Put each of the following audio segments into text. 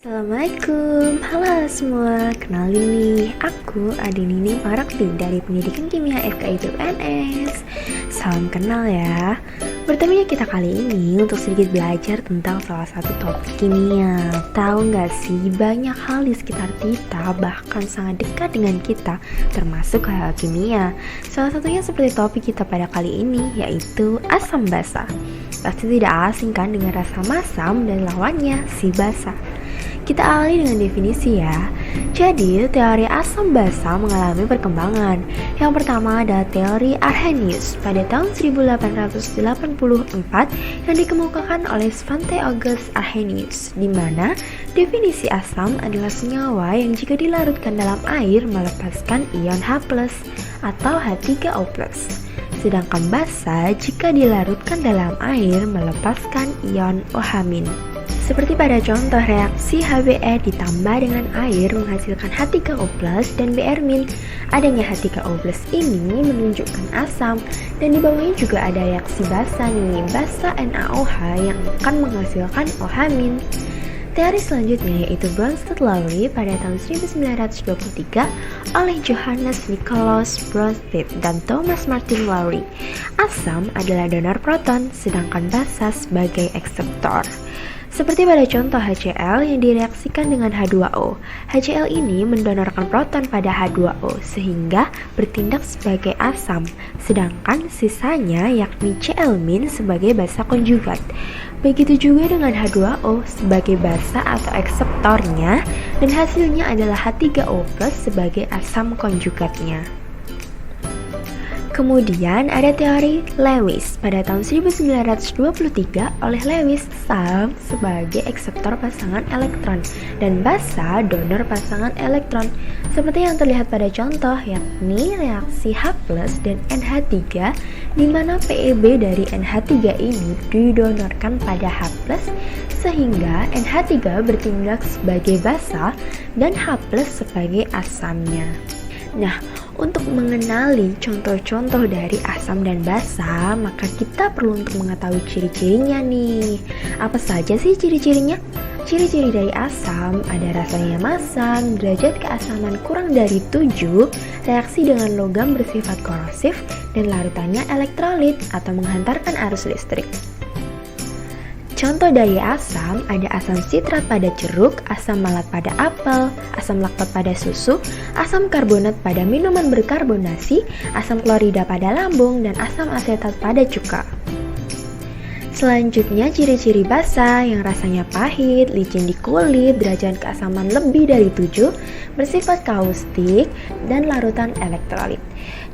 Assalamualaikum, halo semua. Kenalin nih, aku Adinini Parakti dari Pendidikan Kimia FKIP UNS. Salam kenal ya. Bertemunya kita kali ini untuk sedikit belajar tentang salah satu topik kimia. Tahu nggak sih, banyak hal di sekitar kita bahkan sangat dekat dengan kita, termasuk hal kimia. Salah satunya seperti topik kita pada kali ini, yaitu asam basa. Pasti tidak asing kan dengan rasa masam dan lawannya si basa. Kita awali dengan definisi ya. Jadi, teori asam basa mengalami perkembangan. Yang pertama adalah teori Arrhenius pada tahun 1884 yang dikemukakan oleh Svante August Arrhenius, di mana definisi asam adalah senyawa yang jika dilarutkan dalam air melepaskan ion H+ atau H3O+. Sedangkan basa jika dilarutkan dalam air melepaskan ion OH-. Seperti pada contoh reaksi HBr ditambah dengan air menghasilkan H3O+ dan Br-. Adanya H3O+ ini menunjukkan asam, dan di bawahnya juga ada reaksi basa nih, basa NaOH yang akan menghasilkan OH-. Teori selanjutnya yaitu Bronsted-Lowry pada tahun 1923 oleh Johannes Nicolaus Bronsted dan Thomas Martin Lowry. Asam adalah donor proton, sedangkan basa sebagai akseptor. Seperti pada contoh HCl yang direaksikan dengan H2O. HCl ini mendonorkan proton pada H2O sehingga bertindak sebagai asam, sedangkan sisanya yakni Cl- sebagai basa konjugat. Begitu juga dengan H2O sebagai basa atau akseptornya, dan hasilnya adalah H3O+ sebagai asam konjugatnya. Kemudian ada teori Lewis pada tahun 1923 oleh Lewis, asam sebagai akseptor pasangan elektron dan basa donor pasangan elektron, seperti yang terlihat pada contoh yakni reaksi H+ dan NH3, di mana PeB dari NH3 ini didonorkan pada H+ sehingga NH3 bertindak sebagai basa dan H+ sebagai asamnya. Nah, untuk mengenali contoh-contoh dari asam dan basa, maka kita perlu untuk mengetahui ciri-cirinya nih. Apa saja sih ciri-cirinya? Ciri-ciri dari asam ada rasanya masam, derajat keasaman kurang dari 7, reaksi dengan logam bersifat korosif, dan larutannya elektrolit atau menghantarkan arus listrik. Contoh dari asam ada asam sitrat pada jeruk, asam malat pada apel, asam laktat pada susu, asam karbonat pada minuman berkarbonasi, asam klorida pada lambung, dan asam asetat pada cuka. Selanjutnya ciri-ciri basa yang rasanya pahit, licin di kulit, derajat keasaman lebih dari 7, bersifat kaustik, dan larutan elektrolit.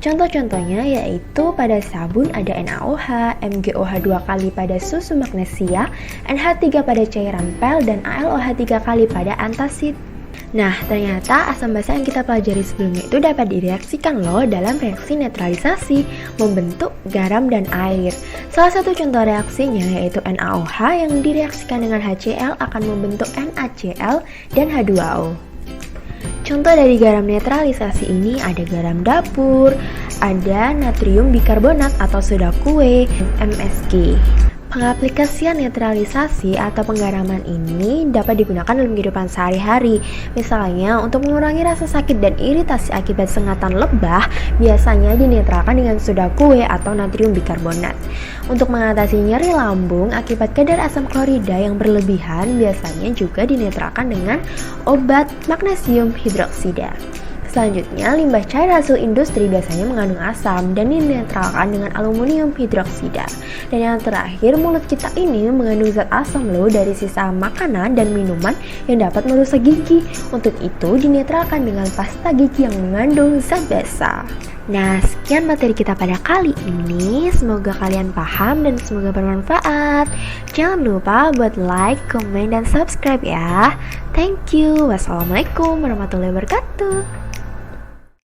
Contoh-contohnya yaitu pada sabun ada NaOH, MgOH 2 kali pada susu magnesia, NH3 pada cairan pel, dan AlOH 3 kali pada antasid. Nah, ternyata asam basa yang kita pelajari sebelumnya itu dapat direaksikan loh dalam reaksi netralisasi, membentuk garam dan air. Salah satu contoh reaksinya yaitu NaOH yang direaksikan dengan HCl akan membentuk NaCl dan H2O. Contoh dari garam netralisasi ini ada garam dapur, ada natrium bikarbonat atau soda kue, MSG. Pengaplikasian netralisasi atau penggaraman ini dapat digunakan dalam kehidupan sehari-hari. Misalnya, untuk mengurangi rasa sakit dan iritasi akibat sengatan lebah, biasanya dinetralkan dengan soda kue atau natrium bikarbonat. Untuk mengatasi nyeri lambung akibat kadar asam klorida yang berlebihan, biasanya juga dinetralkan dengan obat magnesium hidroksida. Selanjutnya, limbah cair hasil industri biasanya mengandung asam dan dinetralkan dengan aluminium hidroksida. Dan yang terakhir, mulut kita ini mengandung zat asam loh dari sisa makanan dan minuman yang dapat merusak gigi. Untuk itu, dinetralkan dengan pasta gigi yang mengandung zat basa. Nah, sekian materi kita pada kali ini. Semoga kalian paham dan semoga bermanfaat. Jangan lupa buat like, komen, dan subscribe ya. Thank you. Wassalamualaikum warahmatullahi wabarakatuh.